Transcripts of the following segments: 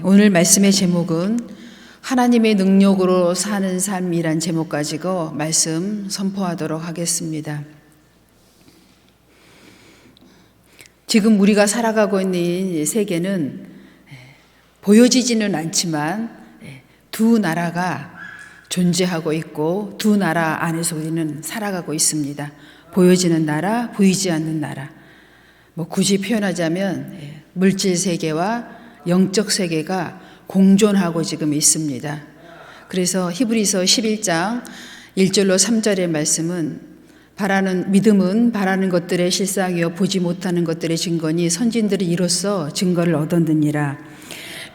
오늘 말씀의 제목은 하나님의 능력으로 사는 삶이란 제목 가지고 말씀 선포하도록 하겠습니다. 지금 우리가 살아가고 있는 이 세계는 보여지지는 않지만 두 나라가 존재하고 있고 두 나라 안에서 우리는 살아가고 있습니다. 보여지는 나라, 보이지 않는 나라. 굳이 표현하자면 물질 세계와 영적 세계가 공존하고 지금 있습니다. 그래서 히브리서 11장 1절로 3절의 말씀은 믿음은 바라는 것들의 실상이요 보지 못하는 것들의 증거니 선진들이 이로써 증거를 얻었느니라.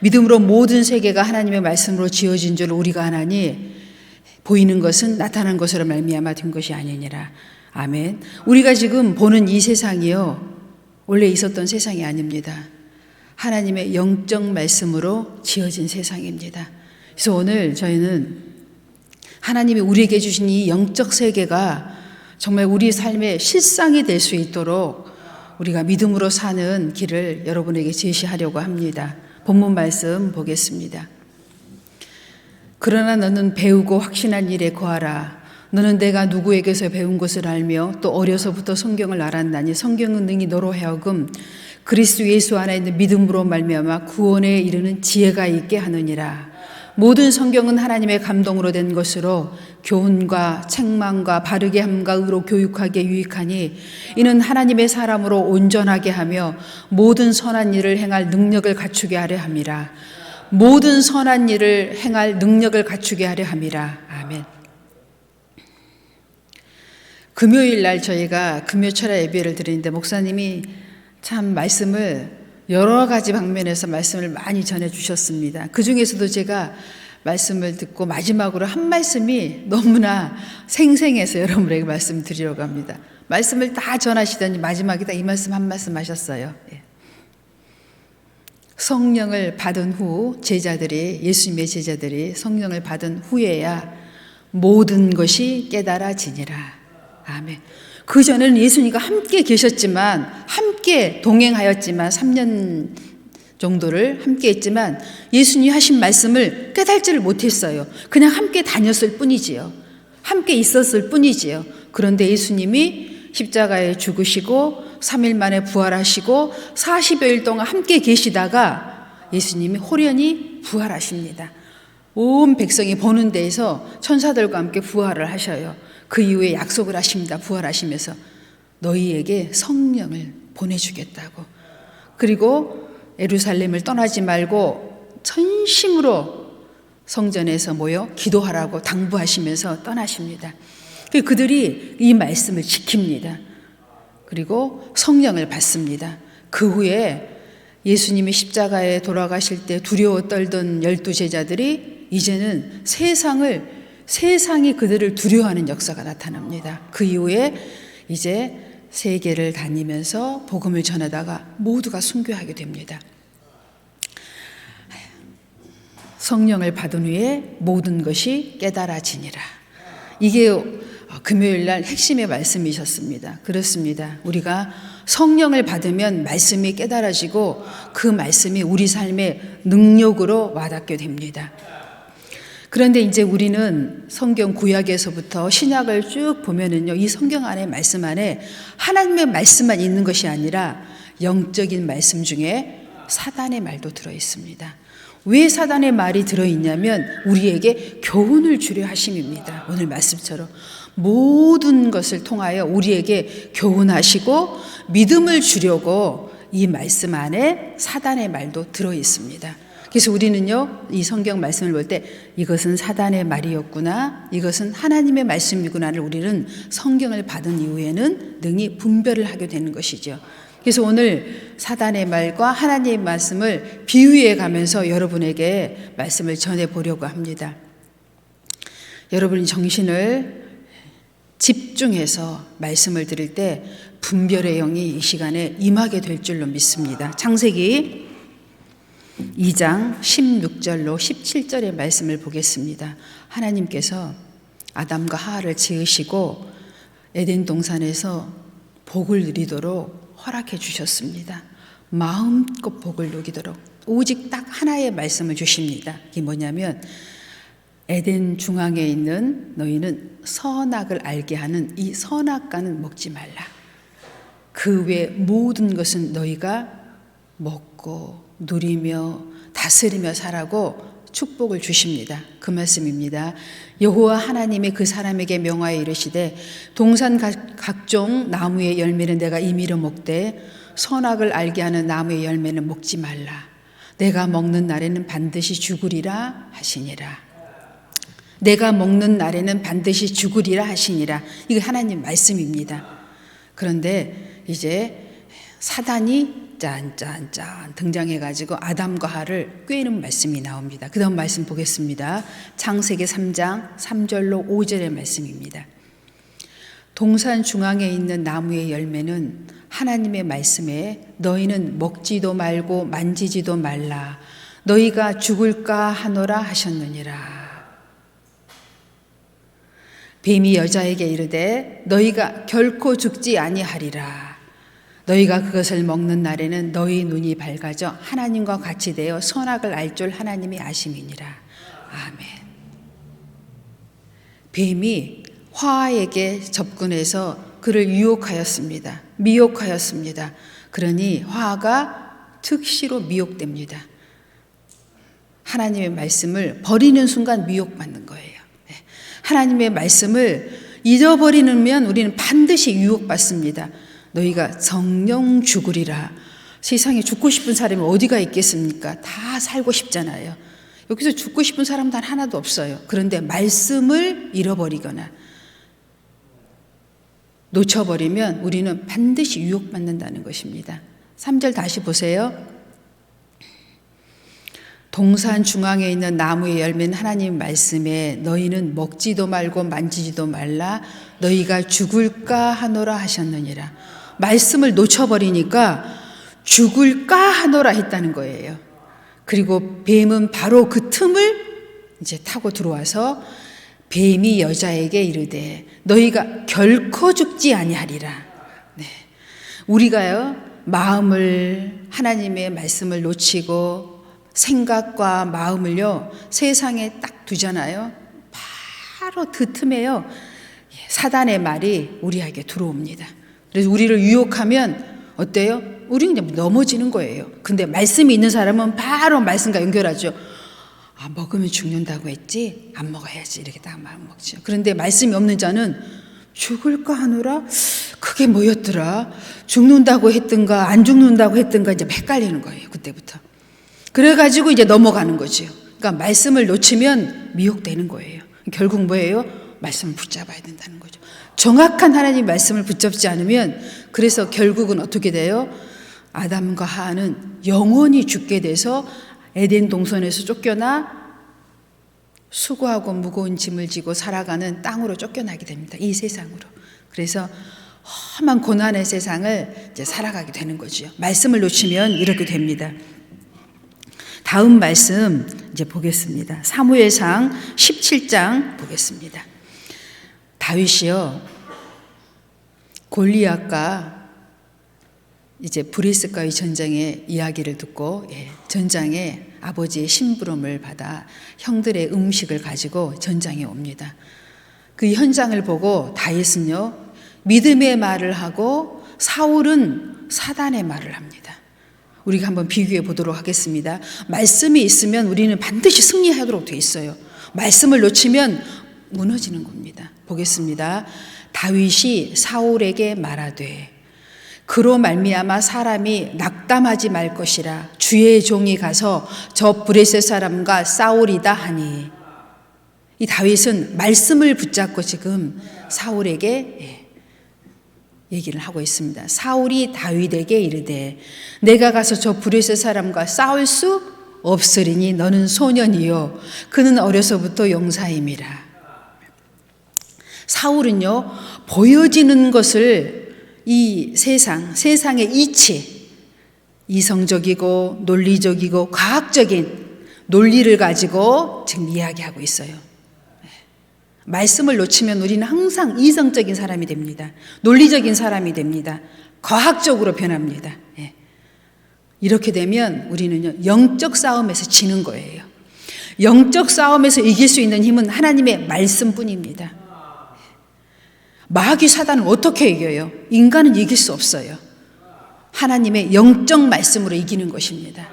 믿음으로 모든 세계가 하나님의 말씀으로 지어진 줄 우리가 아나니 보이는 것은 나타난 것으로 말미암아 된 것이 아니니라. 아멘. 우리가 지금 보는 이 세상이요 원래 있었던 세상이 아닙니다. 하나님의 영적 말씀으로 지어진 세상입니다. 그래서 오늘 저희는 하나님이 우리에게 주신 이 영적 세계가 정말 우리 삶의 실상이 될 수 있도록 우리가 믿음으로 사는 길을 여러분에게 제시하려고 합니다. 본문 말씀 보겠습니다. 그러나 너는 배우고 확신한 일에 거하라. 너는 내가 누구에게서 배운 것을 알며 또 어려서부터 성경을 알았나니 성경은 능히 너로 하여금 그리스도 예수 안에 있는 믿음으로 말미암아 구원에 이르는 지혜가 있게 하느니라. 모든 성경은 하나님의 감동으로 된 것으로 교훈과 책망과 바르게 함과 의로 교육하기에 유익하니 이는 하나님의 사람으로 온전하게 하며 모든 선한 일을 행할 능력을 갖추게 하려 함이라. 모든 선한 일을 행할 능력을 갖추게 하려 함이라. 아멘. 금요일 날 저희가 금요철야 예배를 드리는데 목사님이 참 말씀을 여러 가지 방면에서 말씀을 많이 전해주셨습니다. 그 중에서도 제가 말씀을 듣고 마지막으로 한 말씀이 너무나 생생해서 여러분에게 말씀드리려고 합니다. 말씀을 다 전하시더니 마지막에 딱 이 말씀 한 말씀 하셨어요. 성령을 받은 후 예수님의 제자들이 성령을 받은 후에야 모든 것이 깨달아지니라. 아멘. 그 전에는 예수님과 함께 계셨지만 함께 동행하였지만 3년 정도를 함께 했지만 예수님이 하신 말씀을 깨달지를 못했어요. 그냥 함께 다녔을 뿐이지요. 함께 있었을 뿐이지요. 그런데 예수님이 십자가에 죽으시고 3일 만에 부활하시고 40여일 동안 함께 계시다가 예수님이 홀연히 부활하십니다. 온 백성이 보는 데에서 천사들과 함께 부활을 하셔요. 그 이후에 약속을 하십니다. 부활하시면서 너희에게 성령을 보내주겠다고. 그리고 예루살렘을 떠나지 말고 전심으로 성전에서 모여 기도하라고 당부하시면서 떠나십니다. 그들이 이 말씀을 지킵니다. 그리고 성령을 받습니다. 그 후에 예수님이 십자가에 돌아가실 때 두려워 떨던 12 제자들이 이제는 세상이 그들을 두려워하는 역사가 나타납니다. 그 이후에 이제 세계를 다니면서 복음을 전하다가 모두가 순교하게 됩니다. 성령을 받은 후에 모든 것이 깨달아지니라. 이게 금요일 날 핵심의 말씀이셨습니다. 그렇습니다. 우리가 성령을 받으면 말씀이 깨달아지고 그 말씀이 우리 삶의 능력으로 와닿게 됩니다. 그런데 이제 우리는 성경 구약에서부터 신약을 쭉 보면은요, 이 성경 안에 말씀 안에 하나님의 말씀만 있는 것이 아니라 영적인 말씀 중에 사단의 말도 들어 있습니다. 왜 사단의 말이 들어 있냐면 우리에게 교훈을 주려 하심입니다. 오늘 말씀처럼 모든 것을 통하여 우리에게 교훈하시고 믿음을 주려고 이 말씀 안에 사단의 말도 들어 있습니다. 그래서 우리는요, 이 성경 말씀을 볼 때 이것은 사단의 말이었구나, 이것은 하나님의 말씀이구나를 우리는 성경을 받은 이후에는 능히 분별을 하게 되는 것이죠. 그래서 오늘 사단의 말과 하나님의 말씀을 비유해 가면서 여러분에게 말씀을 전해 보려고 합니다. 여러분이 정신을 집중해서 말씀을 들을 때 분별의 영이 이 시간에 임하게 될 줄로 믿습니다. 창세기 2장 16절로 17절의 말씀을 보겠습니다. 하나님께서 아담과 하와를 지으시고 에덴 동산에서 복을 누리도록 허락해 주셨습니다. 마음껏 복을 누리도록 오직 딱 하나의 말씀을 주십니다. 이게 뭐냐면 에덴 중앙에 있는 너희는 선악을 알게 하는 이 선악과는 먹지 말라. 그 외 모든 것은 너희가 먹고 누리며 다스리며 살라고 축복을 주십니다. 그 말씀입니다. 여호와 하나님의 그 사람에게 명하여 이르시되 동산 각종 나무의 열매는 내가 임의로 먹되 선악을 알게 하는 나무의 열매는 먹지 말라. 내가 먹는 날에는 반드시 죽으리라 하시니라. 내가 먹는 날에는 반드시 죽으리라 하시니라. 이거 하나님 말씀입니다. 그런데 이제 사단이 짠짠짠 등장해가지고 아담과 하를 꾀는 말씀이 나옵니다. 그 다음 말씀 보겠습니다. 창세기 3장 3절로 5절의 말씀입니다. 동산 중앙에 있는 나무의 열매는 하나님의 말씀에 너희는 먹지도 말고 만지지도 말라. 너희가 죽을까 하노라 하셨느니라. 뱀이 여자에게 이르되 너희가 결코 죽지 아니하리라. 너희가 그것을 먹는 날에는 너희 눈이 밝아져 하나님과 같이 되어 선악을 알 줄 하나님이 아심이니라. 아멘. 뱀이 화에게 접근해서 그를 유혹하였습니다. 미혹하였습니다. 그러니 화가 즉시로 미혹됩니다. 하나님의 말씀을 버리는 순간 미혹받는 거예요. 하나님의 말씀을 잊어버리면 우리는 반드시 유혹받습니다. 너희가 정령 죽으리라. 세상에 죽고 싶은 사람이 어디가 있겠습니까? 다 살고 싶잖아요. 여기서 죽고 싶은 사람 단 하나도 없어요. 그런데 말씀을 잃어버리거나 놓쳐버리면 우리는 반드시 유혹받는다는 것입니다. 3절 다시 보세요. 동산 중앙에 있는 나무의 열매는 하나님 말씀에 너희는 먹지도 말고 만지지도 말라. 너희가 죽을까 하노라 하셨느니라. 말씀을 놓쳐버리니까 죽을까 하노라 했다는 거예요. 그리고 뱀은 바로 그 틈을 이제 타고 들어와서 뱀이 여자에게 이르되 너희가 결코 죽지 아니하리라. 네. 우리가요 마음을 하나님의 말씀을 놓치고 생각과 마음을요 세상에 딱 두잖아요. 바로 그 틈에요 사단의 말이 우리에게 들어옵니다. 그래서 우리를 유혹하면 어때요? 우리는 그냥 넘어지는 거예요. 근데 말씀이 있는 사람은 바로 말씀과 연결하죠. 아, 먹으면 죽는다고 했지? 안 먹어야지. 이렇게 딱 마음 먹죠. 그런데 말씀이 없는 자는 죽을까 하노라? 그게 뭐였더라? 죽는다고 했던가 안 죽는다고 했던가 이제 헷갈리는 거예요. 그때부터. 그래가지고 이제 넘어가는 거죠. 그러니까 말씀을 놓치면 미혹되는 거예요. 결국 뭐예요? 말씀을 붙잡아야 된다는 거죠. 정확한 하나님 말씀을 붙잡지 않으면 그래서 결국은 어떻게 돼요? 아담과 하와는 영원히 죽게 돼서 에덴 동산에서 쫓겨나 수고하고 무거운 짐을 지고 살아가는 땅으로 쫓겨나게 됩니다. 이 세상으로. 그래서 험한 고난의 세상을 이제 살아가게 되는 거죠. 말씀을 놓치면 이렇게 됩니다. 다음 말씀 이제 보겠습니다. 사무엘상 17장 보겠습니다. 다윗이요 골리앗과 이제 브리스가의 전쟁의 이야기를 듣고 전장에 아버지의 심부름을 받아 형들의 음식을 가지고 전장에 옵니다. 그 현장을 보고 다윗은요 믿음의 말을 하고 사울은 사단의 말을 합니다. 우리가 한번 비교해 보도록 하겠습니다. 말씀이 있으면 우리는 반드시 승리하도록 돼 있어요. 말씀을 놓치면 무너지는 겁니다. 보겠습니다. 다윗이 사울에게 말하되 그로 말미암아 사람이 낙담하지 말 것이라 주의 종이 가서 저 브레셋 사람과 싸우리다 하니. 이 다윗은 말씀을 붙잡고 지금 사울에게 얘기를 하고 있습니다. 사울이 다윗에게 이르되 내가 가서 저 브레셋 사람과 싸울 수 없으리니 너는 소년이요 그는 어려서부터 용사임이라. 사울은요 보여지는 것을 이 세상의 이치, 이성적이고 논리적이고 과학적인 논리를 가지고 지금 이야기하고 있어요. 말씀을 놓치면 우리는 항상 이성적인 사람이 됩니다. 논리적인 사람이 됩니다. 과학적으로 변합니다. 이렇게 되면 우리는요, 영적 싸움에서 지는 거예요. 영적 싸움에서 이길 수 있는 힘은 하나님의 말씀뿐입니다. 마귀 사단은 어떻게 이겨요? 인간은 이길 수 없어요. 하나님의 영적 말씀으로 이기는 것입니다.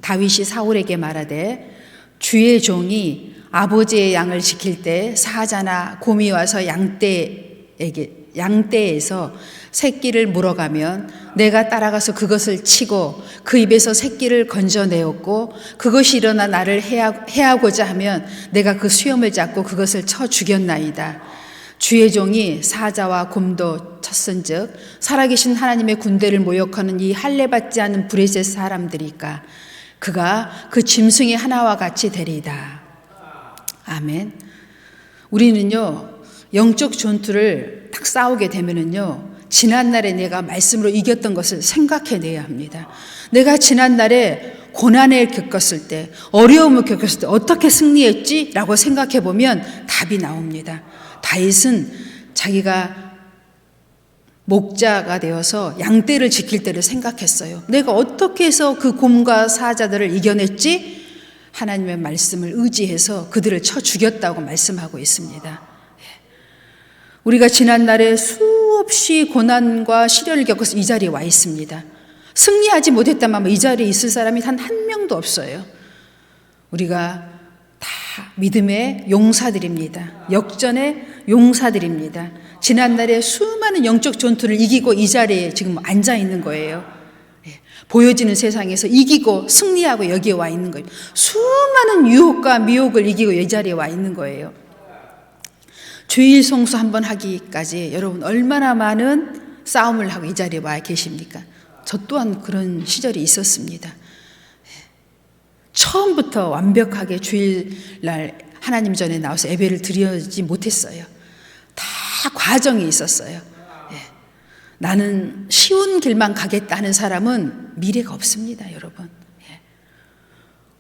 다윗이 사울에게 말하되 주의 종이 아버지의 양을 지킬 때 사자나 곰이 와서 양떼에서 새끼를 물어가면 내가 따라가서 그것을 치고 그 입에서 새끼를 건져내었고 그것이 일어나 나를 해하고자 하면 내가 그 수염을 잡고 그것을 쳐 죽였나이다. 주의 종이 사자와 곰도 쳤은즉 살아계신 하나님의 군대를 모욕하는 이 할례받지 않은 브레셋 사람들이까 그가 그 짐승의 하나와 같이 되리이다. 아멘. 우리는요, 영적 전투를 딱 싸우게 되면은요, 지난날에 내가 말씀으로 이겼던 것을 생각해내야 합니다. 내가 지난날에 고난을 겪었을 때, 어려움을 겪었을 때 어떻게 승리했지? 라고 생각해 보면 답이 나옵니다. 다윗은 자기가 목자가 되어서 양떼를 지킬 때를 생각했어요. 내가 어떻게 해서 그 곰과 사자들을 이겨냈지? 하나님의 말씀을 의지해서 그들을 쳐 죽였다고 말씀하고 있습니다. 우리가 지난날에 수없이 고난과 시련을 겪어서 이 자리에 와 있습니다. 승리하지 못했다면 이 자리에 있을 사람이 단 한 명도 없어요. 우리가 다 믿음의 용사들입니다. 역전의 용사들입니다. 지난날에 수많은 영적 전투를 이기고 이 자리에 지금 앉아 있는 거예요. 보여지는 세상에서 이기고 승리하고 여기에 와 있는 거예요. 수많은 유혹과 미혹을 이기고 이 자리에 와 있는 거예요. 주일 성수 한번 하기까지 여러분 얼마나 많은 싸움을 하고 이 자리에 와 계십니까? 저 또한 그런 시절이 있었습니다. 처음부터 완벽하게 주일날 하나님 전에 나와서 예배를 드리지 못했어요. 다 과정이 있었어요. 나는 쉬운 길만 가겠다 하는 사람은 미래가 없습니다, 여러분.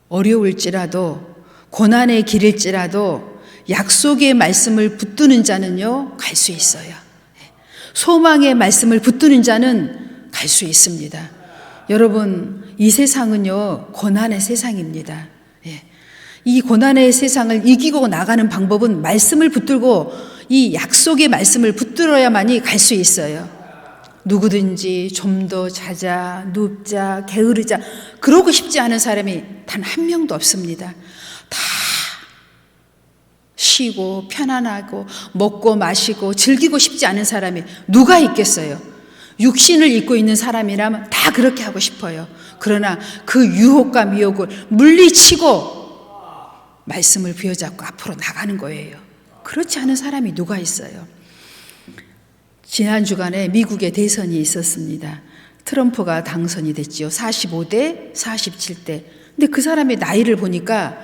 어려울지라도 고난의 길일지라도 약속의 말씀을 붙드는 자는요, 갈 수 있어요. 소망의 말씀을 붙드는 자는 갈 수 있습니다. 여러분, 이 세상은요, 고난의 세상입니다. 이 고난의 세상을 이기고 나가는 방법은 말씀을 붙들고 이 약속의 말씀을 붙들어야만이 갈 수 있어요. 누구든지 좀 더 자자, 눕자, 게으르자 그러고 싶지 않은 사람이 단 한 명도 없습니다. 다 쉬고 편안하고 먹고 마시고 즐기고 싶지 않은 사람이 누가 있겠어요? 육신을 입고 있는 사람이라면 다 그렇게 하고 싶어요. 그러나 그 유혹과 미혹을 물리치고 말씀을 부여잡고 앞으로 나가는 거예요. 그렇지 않은 사람이 누가 있어요? 지난 주간에 미국에 대선이 있었습니다. 트럼프가 당선이 됐지요. 45대 47대. 근데 그 사람의 나이를 보니까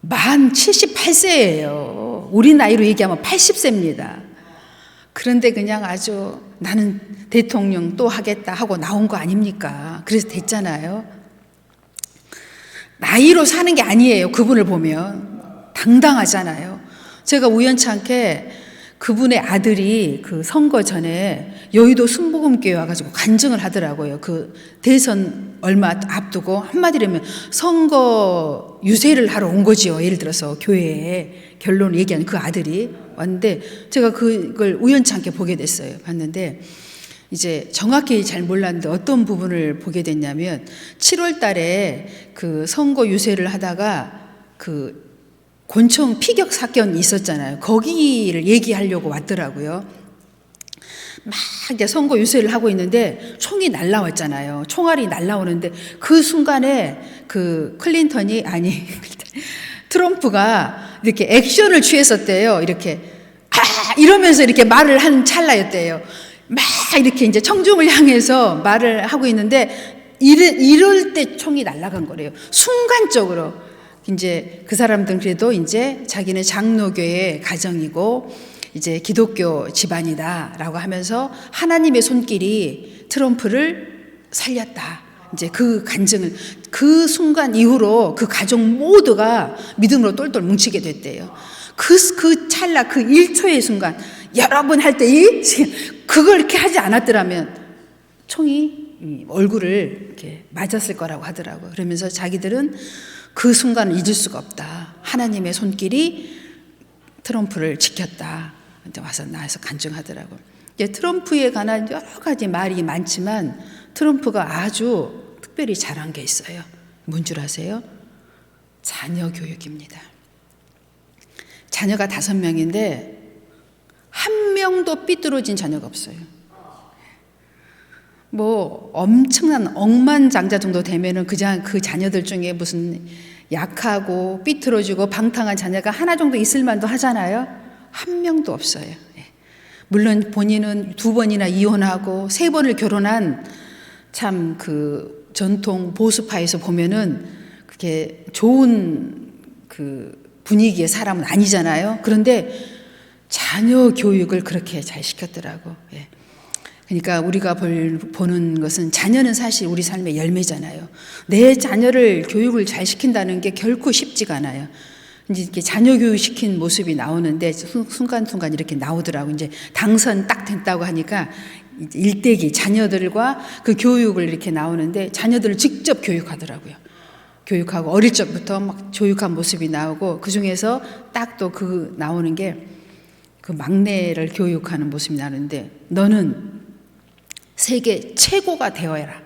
만 78세예요. 우리 나이로 얘기하면 80세입니다. 그런데 그냥 아주 나는 대통령 또 하겠다 하고 나온 거 아닙니까? 그래서 됐잖아요. 나이로 사는 게 아니에요. 그분을 보면 당당하잖아요. 제가 우연찮게 그분의 아들이 그 선거 전에 여의도 순복음교회 와가지고 간증을 하더라고요. 그 대선 얼마 앞두고 한마디로 하면 선거 유세를 하러 온 거지요. 예를 들어서 교회에 결론을 얘기하는 그 아들이 왔는데 제가 그걸 우연찮게 보게 됐어요. 봤는데 이제 정확히 잘 몰랐는데 어떤 부분을 보게 됐냐면 7월 달에 그 선거 유세를 하다가 그 권총 피격 사건이 있었잖아요. 거기를 얘기하려고 왔더라고요. 막 이제 선거 유세를 하고 있는데 총이 날라왔잖아요. 총알이 날라오는데 그 순간에 그 클린턴이 아니 트럼프가 이렇게 액션을 취했었대요. 이렇게 이러면서 이렇게 말을 한 찰나였대요. 막 이렇게 이제 청중을 향해서 말을 하고 있는데 이럴 때 총이 날아간 거래요. 순간적으로. 이제 그 사람들은 그래도 이제 자기는 장로교의 가정이고 이제 기독교 집안이다라고 하면서 하나님의 손길이 트럼프를 살렸다. 이제 그 간증을 그 순간 이후로 그 가족 모두가 믿음으로 똘똘 뭉치게 됐대요. 그 찰나 그 1초의 순간 여러분 할 때 그걸 이렇게 하지 않았더라면 총이 이 얼굴을 이렇게 맞았을 거라고 하더라고요. 그러면서 자기들은 그 순간을 잊을 수가 없다. 하나님의 손길이 트럼프를 지켰다. 이제 와서 나와서 간증하더라고요. 트럼프에 관한 여러 가지 말이 많지만 트럼프가 아주 특별히 잘한 게 있어요. 뭔 줄 아세요? 자녀 교육입니다. 자녀가 5명인데 한 명도 삐뚤어진 자녀가 없어요. 뭐 엄청난 억만장자 정도 되면은 그 자녀들 중에 무슨 약하고 삐뚤어지고 방탕한 자녀가 하나 정도 있을 만도 하잖아요. 한 명도 없어요. 물론 본인은 2번이나 이혼하고 3번을 결혼한 참 그 전통 보수파에서 보면은 그게 좋은 그 분위기의 사람은 아니잖아요. 그런데 자녀 교육을 그렇게 잘 시켰더라고. 그러니까 우리가 보는 것은 자녀는 사실 우리 삶의 열매잖아요. 내 자녀를 교육을 잘 시킨다는 게 결코 쉽지가 않아요. 이제 이렇게 자녀 교육 시킨 모습이 나오는데 순간순간 이렇게 나오더라고. 이제 당선 딱 됐다고 하니까 일대기 자녀들과 그 교육을 이렇게 나오는데 자녀들을 직접 교육하더라고요. 교육하고 어릴 적부터 막 교육한 모습이 나오고 그 중에서 딱 또 그 나오는 게 그 막내를 교육하는 모습이 나오는데 너는 세계 최고가 되어라.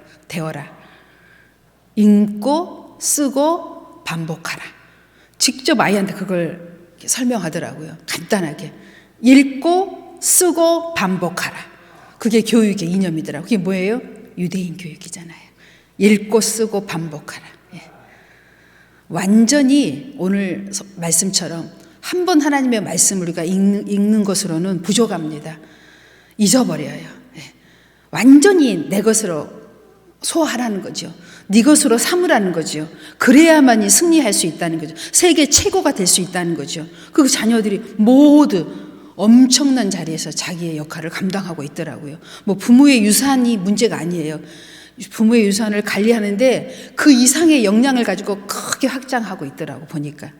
읽고 쓰고 반복하라. 직접 아이한테 그걸 설명하더라고요. 간단하게. 읽고 쓰고 반복하라. 그게 교육의 이념이더라고요. 그게 뭐예요? 유대인 교육이잖아요. 읽고 쓰고 반복하라. 완전히 오늘 말씀처럼 한 번 하나님의 말씀을 우리가 읽는 것으로는 부족합니다. 잊어버려요. 완전히 내 것으로 소화하라는 거죠. 네 것으로 삼으라는 거죠. 그래야만이 승리할 수 있다는 거죠. 세계 최고가 될 수 있다는 거죠. 그 자녀들이 모두 엄청난 자리에서 자기의 역할을 감당하고 있더라고요. 뭐 부모의 유산이 문제가 아니에요. 부모의 유산을 관리하는데 그 이상의 역량을 가지고 크게 확장하고 있더라고 보니까.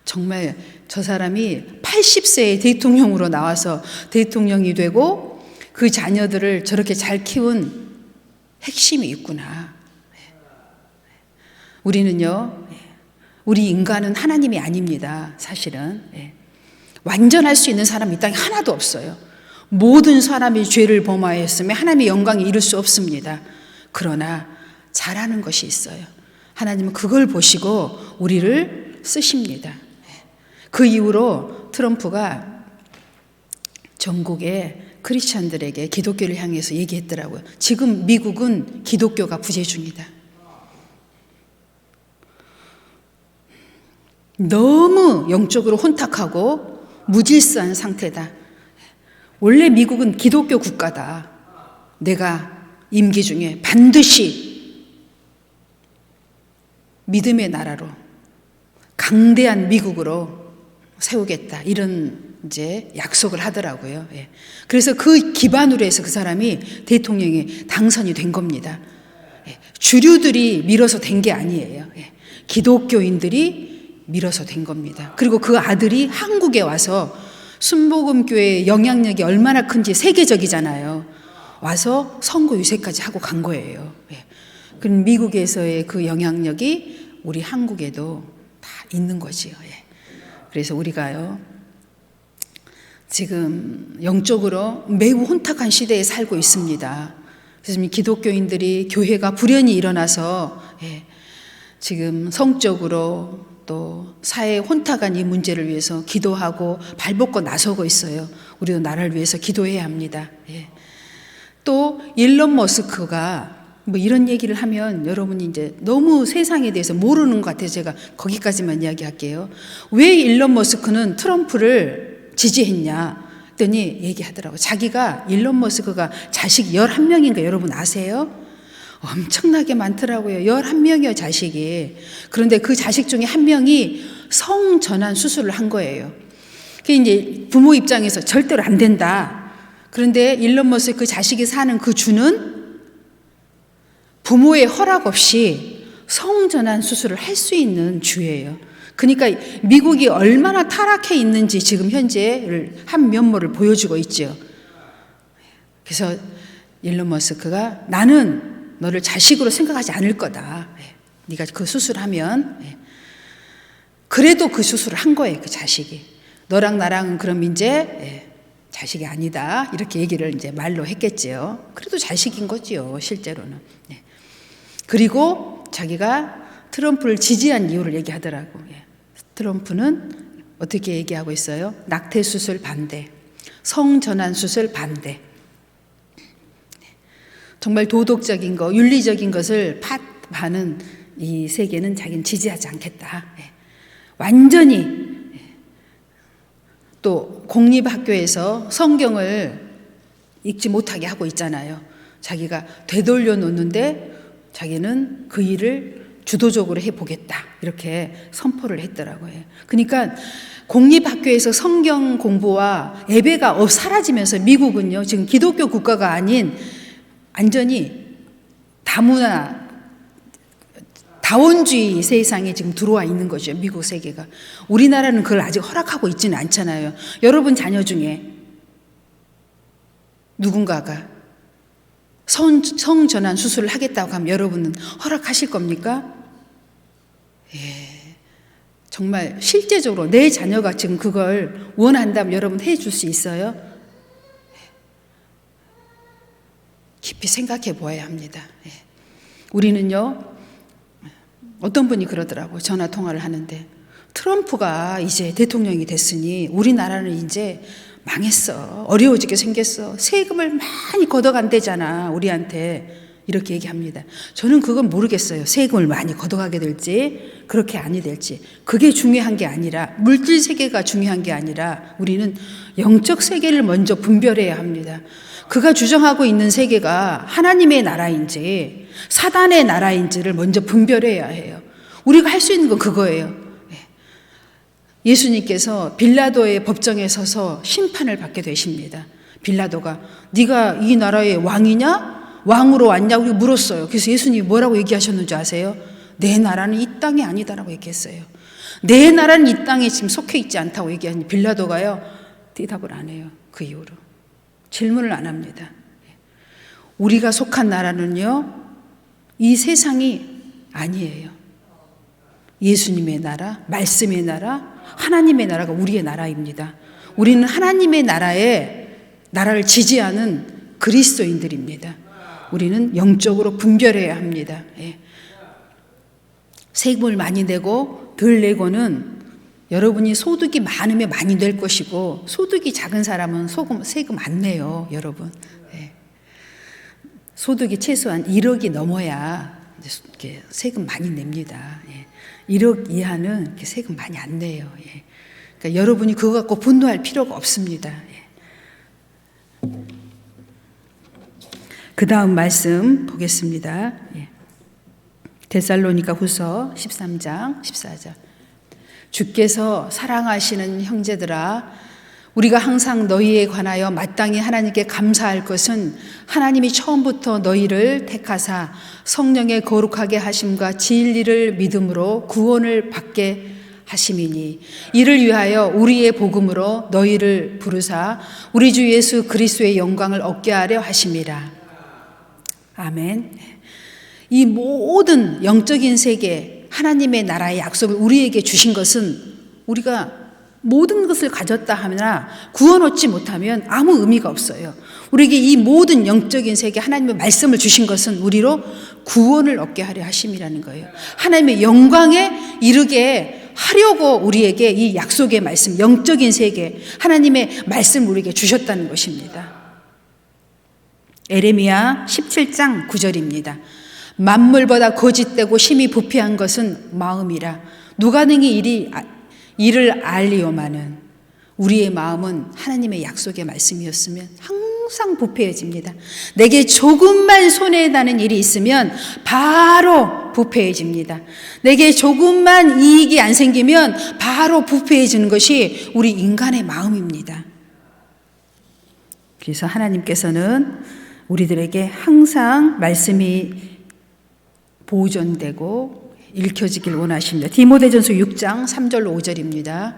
정말 저 사람이 80세에 대통령으로 나와서 대통령이 되고 그 자녀들을 저렇게 잘 키운 핵심이 있구나. 우리는요, 우리 인간은 하나님이 아닙니다. 사실은. 완전할 수 있는 사람이 이 땅에 하나도 없어요. 모든 사람이 죄를 범하였으며 하나님의 영광에 이룰 수 없습니다. 그러나 잘하는 것이 있어요. 하나님은 그걸 보시고 우리를 쓰십니다. 그 이후로 트럼프가 전국의 크리스찬들에게 기독교를 향해서 얘기했더라고요. 지금 미국은 기독교가 부재 중이다. 너무 영적으로 혼탁하고 무질서한 상태다. 원래 미국은 기독교 국가다. 내가 임기 중에 반드시 믿음의 나라로 강대한 미국으로 세우겠다. 이런 이제 약속을 하더라고요. 그래서 그 기반으로 해서 그 사람이 대통령이 당선이 된 겁니다. 주류들이 밀어서 된 게 아니에요. 기독교인들이 밀어서 된 겁니다. 그리고 그 아들이 한국에 와서 순복음교회의 영향력이 얼마나 큰지 세계적이잖아요. 와서 선거 유세까지 하고 간 거예요. 그럼 미국에서의 그 영향력이 우리 한국에도 다 있는 거지요. 그래서 우리가요, 지금 영적으로 매우 혼탁한 시대에 살고 있습니다. 그래서 기독교인들이 교회가 불연히 일어나서 지금 성적으로 또 사회의 혼탁한 이 문제를 위해서 기도하고 발벗고 나서고 있어요. 우리도 나라를 위해서 기도해야 합니다. 또 일론 머스크가 뭐 이런 얘기를 하면 여러분이 이제 너무 세상에 대해서 모르는 것 같아서 제가 거기까지만 이야기할게요. 왜 일론 머스크는 트럼프를 지지했냐 했더니 얘기하더라고요. 자기가 일론 머스크가 자식이 11명인가 여러분 아세요? 엄청나게 많더라고요. 11명이요 자식이. 그런데 그 자식 중에 한 명이 성전환 수술을 한 거예요. 그게 이제 부모 입장에서 절대로 안 된다. 그런데 일론 머스크 그 자식이 사는 그 주는 부모의 허락 없이 성전환 수술을 할 수 있는 주예요. 그러니까 미국이 얼마나 타락해 있는지 지금 현재 한 면모를 보여주고 있죠. 그래서 일론 머스크가 나는 너를 자식으로 생각하지 않을 거다. 네가 그 수술하면. 그래도 그 수술을 한 거예요. 그 자식이. 너랑 나랑 그럼 이제 자식이 아니다. 이렇게 얘기를 이제 말로 했겠지요. 그래도 자식인 거지요. 실제로는. 그리고 자기가 트럼프를 지지한 이유를 얘기하더라고. 트럼프는 어떻게 얘기하고 있어요? 낙태 수술 반대, 성전환 수술 반대. 정말 도덕적인 거, 윤리적인 것을 파하는 이 세계는 자기는 지지하지 않겠다. 완전히. 또 공립학교에서 성경을 읽지 못하게 하고 있잖아요. 자기가 되돌려 놓는데 자기는 그 일을 주도적으로 해보겠다. 이렇게 선포를 했더라고요. 그러니까 공립학교에서 성경 공부와 예배가 사라지면서 미국은요, 지금 기독교 국가가 아닌 완전히 다문화, 다원주의 세상에 지금 들어와 있는 거죠. 미국 세계가. 우리나라는 그걸 아직 허락하고 있지는 않잖아요. 여러분 자녀 중에 누군가가 성전환 수술을 하겠다고 하면 여러분은 허락하실 겁니까? 정말 실제적으로 내 자녀가 지금 그걸 원한다면 여러분 해줄 수 있어요? 깊이 생각해 보아야 합니다. 우리는요, 어떤 분이 그러더라고요. 전화 통화를 하는데 트럼프가 이제 대통령이 됐으니 우리나라는 이제 망했어. 어려워지게 생겼어. 세금을 많이 걷어간대잖아. 우리한테. 이렇게 얘기합니다. 저는 그건 모르겠어요. 세금을 많이 걷어가게 될지 그렇게 아니 될지. 그게 중요한 게 아니라 물질 세계가 중요한 게 아니라 우리는 영적 세계를 먼저 분별해야 합니다. 그가 주장하고 있는 세계가 하나님의 나라인지 사단의 나라인지를 먼저 분별해야 해요. 우리가 할 수 있는 건 그거예요. 예수님께서 빌라도의 법정에 서서 심판을 받게 되십니다. 빌라도가 네가 이 나라의 왕이냐? 왕으로 왔냐고 물었어요. 그래서 예수님이 뭐라고 얘기하셨는지 아세요? 내 나라는 이 땅이 아니다라고 얘기했어요. 내 나라는 이 땅에 지금 속해 있지 않다고 얘기하니 빌라도가요, 대답을 안 해요. 그 이후로 질문을 안 합니다. 우리가 속한 나라는요, 이 세상이 아니에요. 예수님의 나라, 말씀의 나라, 하나님의 나라가 우리의 나라입니다. 우리는 하나님의 나라를 지지하는 그리스도인들입니다. 우리는 영적으로 분별해야 합니다. 세금을 많이 내고 덜 내고는 여러분이 소득이 많으면 많이 낼 것이고 소득이 작은 사람은 세금 안 내요, 여러분. 소득이 최소한 1억이 넘어야 이렇게 세금 많이 냅니다. 1억 이하는 이렇게 세금 많이 안 내요. 그러니까 여러분이 그거 갖고 분노할 필요가 없습니다. 그 다음 말씀 보겠습니다. 데살로니가 후서 13장 14절. 주께서 사랑하시는 형제들아, 우리가 항상 너희에 관하여 마땅히 하나님께 감사할 것은 하나님이 처음부터 너희를 택하사 성령의 거룩하게 하심과 진리를 믿음으로 구원을 받게 하심이니, 이를 위하여 우리의 복음으로 너희를 부르사 우리 주 예수 그리스도의 영광을 얻게 하려 하심이라. 아멘. 이 모든 영적인 세계, 하나님의 나라의 약속을 우리에게 주신 것은 우리가 모든 것을 가졌다 하나 구원 얻지 못하면 아무 의미가 없어요. 우리에게 이 모든 영적인 세계, 하나님의 말씀을 주신 것은 우리로 구원을 얻게 하려 하심이라는 거예요. 하나님의 영광에 이르게 하려고 우리에게 이 약속의 말씀, 영적인 세계, 하나님의 말씀을 우리에게 주셨다는 것입니다. 에레미야 17장 9절입니다. 만물보다 거짓되고 심히 부패한 것은 마음이라. 누가 능히 이를 알리오마는. 우리의 마음은 하나님의 약속의 말씀이었으면 항상 부패해집니다. 내게 조금만 손해나는 일이 있으면 바로 부패해집니다. 내게 조금만 이익이 안 생기면 바로 부패해지는 것이 우리 인간의 마음입니다. 그래서 하나님께서는 우리들에게 항상 말씀이 보존되고 읽혀지길 원하십니다. 디모데전서 6장 3절로 5절입니다.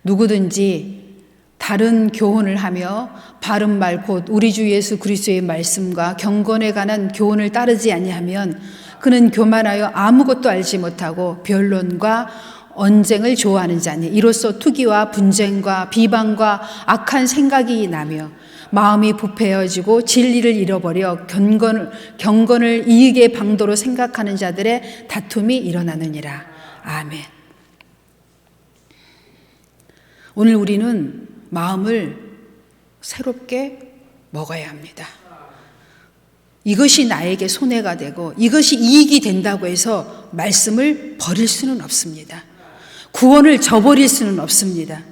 누구든지 다른 교훈을 하며 바른 말 곧 우리 주 예수 그리스도의 말씀과 경건에 관한 교훈을 따르지 아니하면 그는 교만하여 아무것도 알지 못하고 변론과 언쟁을 좋아하는 자니 이로써 투기와 분쟁과 비방과 악한 생각이 나며 마음이 부패해지고 진리를 잃어버려 경건을 이익의 방도로 생각하는 자들의 다툼이 일어나느니라. 아멘. 오늘 우리는 마음을 새롭게 먹어야 합니다. 이것이 나에게 손해가 되고 이것이 이익이 된다고 해서 말씀을 버릴 수는 없습니다. 구원을 저버릴 수는 없습니다.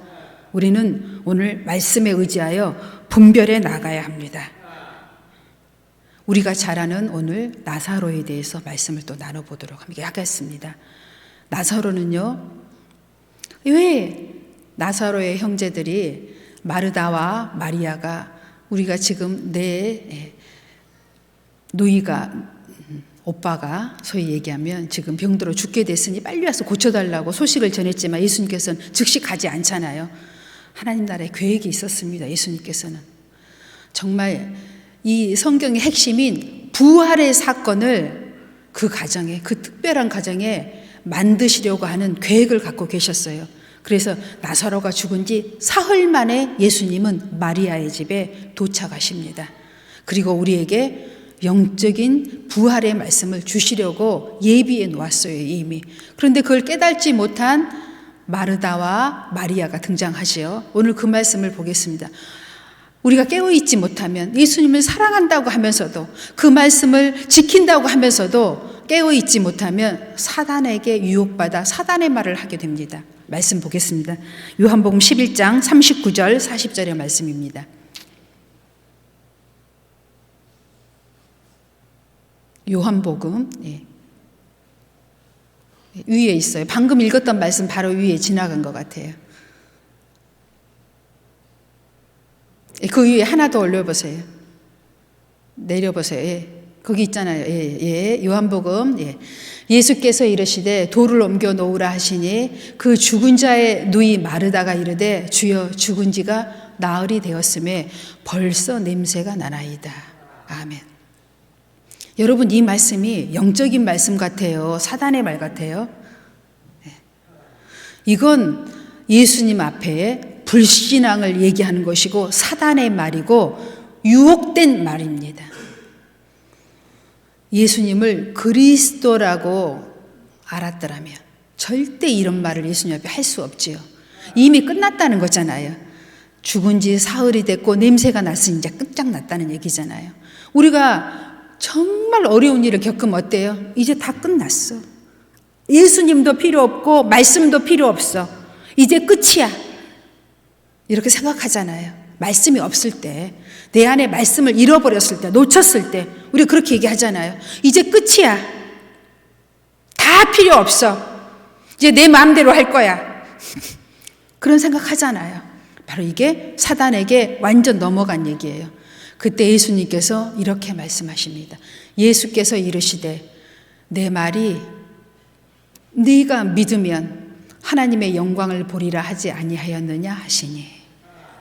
우리는 오늘 말씀에 의지하여 분별해 나가야 합니다. 우리가 잘 아는 오늘 나사로에 대해서 말씀을 또 나눠보도록 하겠습니다. 나사로는요, 왜 나사로의 형제들이 마르다와 마리아가 우리가 지금 내 누이가 오빠가 소위 얘기하면 지금 병들어 죽게 됐으니 빨리 와서 고쳐달라고 소식을 전했지만 예수님께서는 즉시 가지 않잖아요. 하나님 나라의 계획이 있었습니다. 예수님께서는 정말 이 성경의 핵심인 부활의 사건을 그 가정에, 그 특별한 가정에 만드시려고 하는 계획을 갖고 계셨어요. 그래서 나사로가 죽은 지 사흘 만에 예수님은 마리아의 집에 도착하십니다. 그리고 우리에게 영적인 부활의 말씀을 주시려고 예비해 놓았어요, 이미. 그런데 그걸 깨닫지 못한 마르다와 마리아가 등장하지요. 오늘 그 말씀을 보겠습니다. 우리가 깨어있지 못하면 예수님을 사랑한다고 하면서도 그 말씀을 지킨다고 하면서도 깨어있지 못하면 사단에게 유혹받아 사단의 말을 하게 됩니다. 말씀 보겠습니다. 요한복음 11장 39절 40절의 말씀입니다. 요한복음 위에 있어요. 방금 읽었던 말씀 바로 위에 지나간 것 같아요. 그 위에 하나 더 올려보세요. 내려보세요. 거기 있잖아요. 요한복음. 예수께서 이르시되 돌을 옮겨 놓으라 하시니 그 죽은 자의 누이 마르다가 이르되 주여 죽은 지가 나흘이 되었음에 벌써 냄새가 나나이다. 아멘. 여러분, 이 말씀이 영적인 말씀 같아요? 사단의 말 같아요? 이건 예수님 앞에 불신앙을 얘기하는 것이고 사단의 말이고 유혹된 말입니다. 예수님을 그리스도라고 알았더라면 절대 이런 말을 예수님 앞에 할 수 없지요. 이미 끝났다는 거잖아요. 죽은 지 사흘이 됐고 냄새가 났으니 이제 끝장났다는 얘기잖아요. 우리가 정말 어려운 일을 겪으면 어때요? 이제 다 끝났어. 예수님도 필요 없고 말씀도 필요 없어. 이제 끝이야. 이렇게 생각하잖아요. 말씀이 없을 때, 내 안에 말씀을 잃어버렸을 때, 놓쳤을 때 우리 그렇게 얘기하잖아요. 이제 끝이야. 다 필요 없어. 이제 내 마음대로 할 거야. 그런 생각하잖아요. 바로 이게 사단에게 완전 넘어간 얘기예요. 그때 예수님께서 이렇게 말씀하십니다. 예수께서 이르시되 내 말이 네가 믿으면 하나님의 영광을 보리라 하지 아니하였느냐 하시니.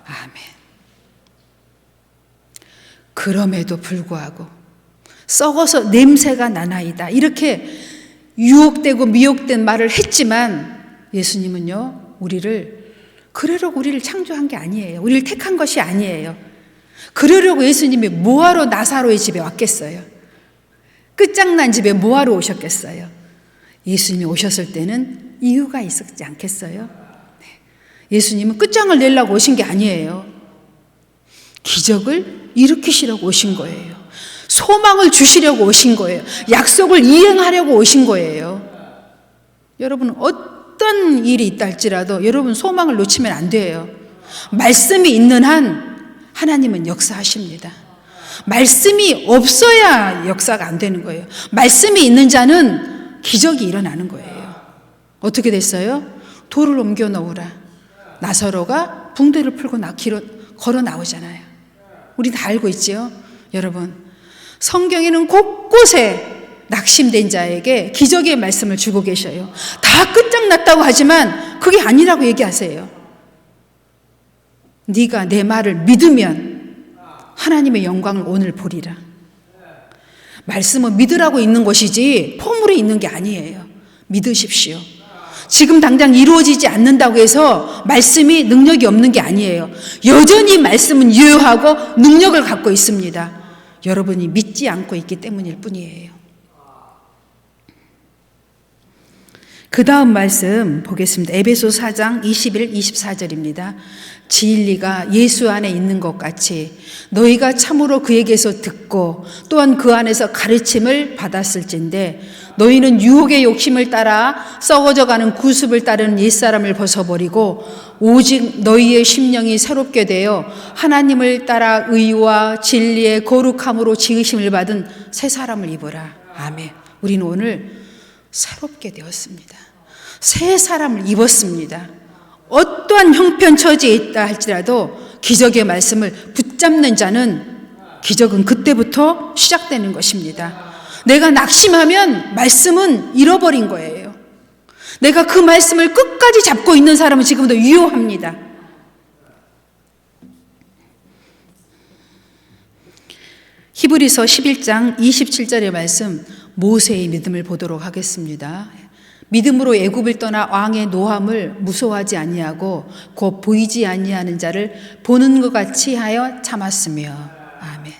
아멘. 그럼에도 불구하고 썩어서 냄새가 나나이다. 이렇게 유혹되고 미혹된 말을 했지만 예수님은요, 그러려고 우리를 창조한 게 아니에요. 우리를 택한 것이 아니에요. 그러려고 예수님이 뭐하러 나사로의 집에 왔겠어요? 끝장난 집에 뭐하러 오셨겠어요? 예수님이 오셨을 때는 이유가 있었지 않겠어요? 예수님은 끝장을 내려고 오신 게 아니에요. 기적을 일으키시려고 오신 거예요. 소망을 주시려고 오신 거예요. 약속을 이행하려고 오신 거예요. 여러분, 어떤 일이 있다 할지라도 여러분 소망을 놓치면 안 돼요. 말씀이 있는 한 하나님은 역사하십니다. 말씀이 없어야 역사가 안 되는 거예요. 말씀이 있는 자는 기적이 일어나는 거예요. 어떻게 됐어요? 돌을 옮겨 놓으라. 나사로가 붕대를 풀고 걸어 나오잖아요. 우리 다 알고 있지요? 여러분, 성경에는 곳곳에 낙심된 자에게 기적의 말씀을 주고 계셔요. 다 끝장났다고 하지만 그게 아니라고 얘기하세요. 네가 내 말을 믿으면 하나님의 영광을 오늘 보리라. 말씀은 믿으라고 있는 것이지 폼으로 있는 게 아니에요. 믿으십시오. 지금 당장 이루어지지 않는다고 해서 말씀이 능력이 없는 게 아니에요. 여전히 말씀은 유효하고 능력을 갖고 있습니다. 여러분이 믿지 않고 있기 때문일 뿐이에요. 그 다음 말씀 보겠습니다. 에베소 4장 21, 24절입니다. 진리가 예수 안에 있는 것 같이 너희가 참으로 그에게서 듣고 또한 그 안에서 가르침을 받았을진데 너희는 유혹의 욕심을 따라 썩어져가는 구습을 따르는 옛사람을 벗어버리고 오직 너희의 심령이 새롭게 되어 하나님을 따라 의와 진리의 거룩함으로 지으심을 받은 새 사람을 입어라. 아멘. 우리는 오늘 새롭게 되었습니다. 새 사람을 입었습니다. 어떠한 형편처지에 있다 할지라도 기적의 말씀을 붙잡는 자는 기적은 그때부터 시작되는 것입니다. 내가 낙심하면 말씀은 잃어버린 거예요. 내가 그 말씀을 끝까지 잡고 있는 사람은 지금도 유효합니다. 히브리서 11장 27절의 말씀, 모세의 믿음을 보도록 하겠습니다. 믿음으로 애굽을 떠나 왕의 노함을 무서워하지 아니하고 곧 보이지 아니하는 자를 보는 것 같이 하여 참았으며. 아멘.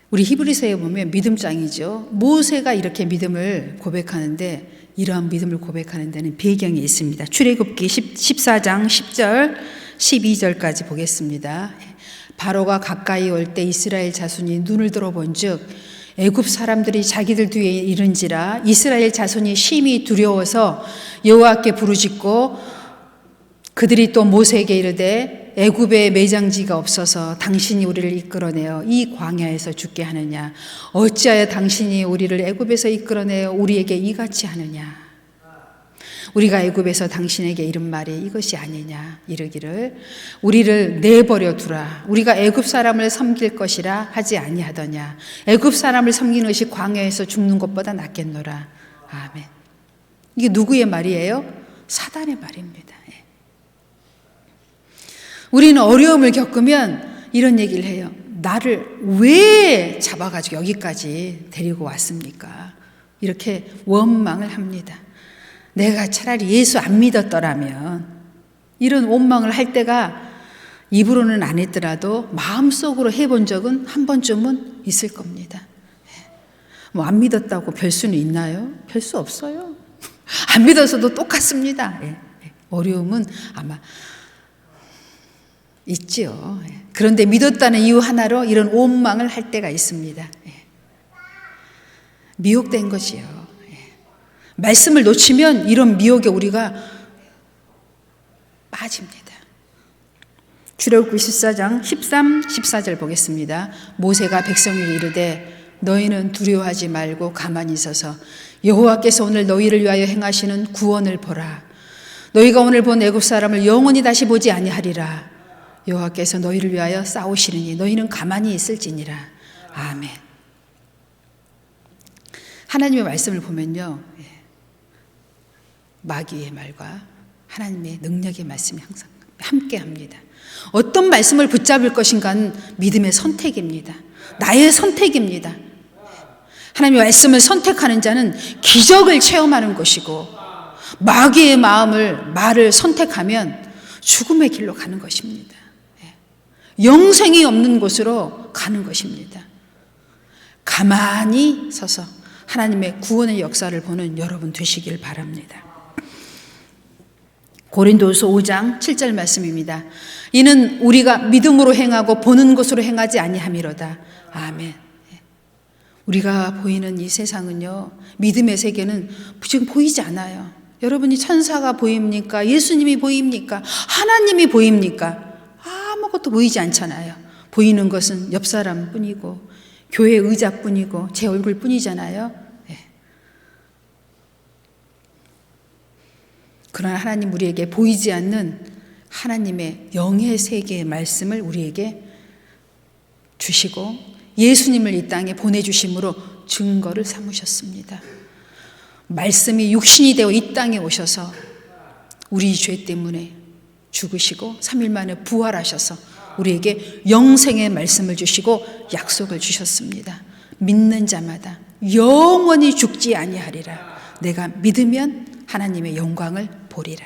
우리 히브리서에 보면 믿음장이죠. 모세가 이렇게 믿음을 고백하는데 이러한 믿음을 고백하는 데는 배경이 있습니다. 출애굽기 14장 10절 12절까지 보겠습니다. 바로가 가까이 올 때 이스라엘 자손이 눈을 들어본즉 애굽 사람들이 자기들 뒤에 이른지라 이스라엘 자손이 심히 두려워서 여호와께 부르짖고 그들이 또 모세에게 이르되 애굽에 매장지가 없어서 당신이 우리를 이끌어내어 이 광야에서 죽게 하느냐 어찌하여 당신이 우리를 애굽에서 이끌어내어 우리에게 이같이 하느냐 우리가 애굽에서 당신에게 이른 말이 이것이 아니냐 이르기를 우리를 내버려 두라 우리가 애굽 사람을 섬길 것이라 하지 아니하더냐 애굽 사람을 섬기는 것이 광야에서 죽는 것보다 낫겠노라. 아멘. 이게 누구의 말이에요? 사단의 말입니다. 우리는 어려움을 겪으면 이런 얘기를 해요. 나를 왜 잡아가지고 여기까지 데리고 왔습니까? 이렇게 원망을 합니다. 내가 차라리 예수 안 믿었더라면 이런 원망을 할 때가 입으로는 안 했더라도 마음속으로 해본 적은 한 번쯤은 있을 겁니다. 뭐 안 믿었다고 별 수는 있나요? 별 수 없어요. 안 믿어서도 똑같습니다. 어려움은 아마 있지요. 그런데 믿었다는 이유 하나로 이런 원망을 할 때가 있습니다. 미혹된 것이요. 말씀을 놓치면 이런 미혹에 우리가 빠집니다. 출애굽기 14장 13, 14절 보겠습니다. 모세가 백성에게 이르되 너희는 두려워하지 말고 가만히 있어서 여호와께서 오늘 너희를 위하여 행하시는 구원을 보라. 너희가 오늘 본 애굽 사람을 영원히 다시 보지 아니하리라. 여호와께서 너희를 위하여 싸우시리니 너희는 가만히 있을지니라. 아멘. 하나님의 말씀을 보면요, 마귀의 말과 하나님의 능력의 말씀이 항상 함께합니다. 어떤 말씀을 붙잡을 것인가는 믿음의 선택입니다. 나의 선택입니다. 하나님의 말씀을 선택하는 자는 기적을 체험하는 것이고 마귀의 말을 선택하면 죽음의 길로 가는 것입니다. 영생이 없는 곳으로 가는 것입니다. 가만히 서서 하나님의 구원의 역사를 보는 여러분 되시길 바랍니다. 고린도서 5장 7절 말씀입니다. 이는 우리가 믿음으로 행하고 보는 것으로 행하지 아니함이로다. 아멘. 우리가 보이는 이 세상은요, 믿음의 세계는 지금 보이지 않아요. 여러분이 천사가 보입니까? 예수님이 보입니까? 하나님이 보입니까? 아무것도 보이지 않잖아요. 보이는 것은 옆 사람뿐이고 교회 의자뿐이고 제 얼굴뿐이잖아요. 그러나 하나님 우리에게 보이지 않는 하나님의 영의 세계의 말씀을 우리에게 주시고 예수님을 이 땅에 보내주심으로 증거를 삼으셨습니다. 말씀이 육신이 되어 이 땅에 오셔서 우리 죄 때문에 죽으시고 3일 만에 부활하셔서 우리에게 영생의 말씀을 주시고 약속을 주셨습니다. 믿는 자마다 영원히 죽지 아니하리라. 내가 믿으면 하나님의 영광을 보리라.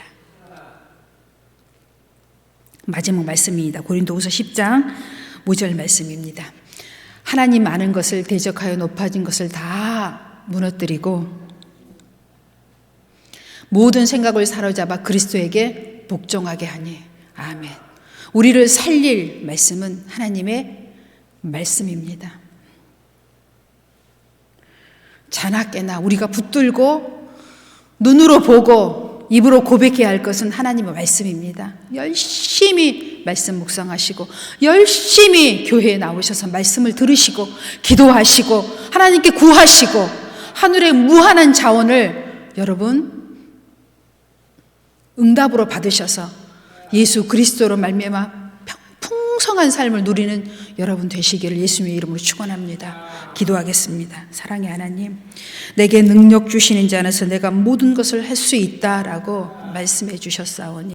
마지막 말씀입니다. 고린도후서 10장 5절 말씀입니다. 하나님 아는 것을 대적하여 높아진 것을 다 무너뜨리고 모든 생각을 사로잡아 그리스도에게 복종하게 하니. 아멘. 우리를 살릴 말씀은 하나님의 말씀입니다. 자나깨나 우리가 붙들고 눈으로 보고 입으로 고백해야 할 것은 하나님의 말씀입니다. 열심히 말씀 묵상하시고 열심히 교회에 나오셔서 말씀을 들으시고 기도하시고 하나님께 구하시고 하늘의 무한한 자원을 여러분 응답으로 받으셔서 예수 그리스도로 말미암아 풍성한 삶을 누리는 여러분 되시기를 예수님의 이름으로 축원합니다. 기도하겠습니다. 사랑의 하나님, 내게 능력 주시는 자 안에서 내가 모든 것을 할 수 있다라고 말씀해 주셨사오니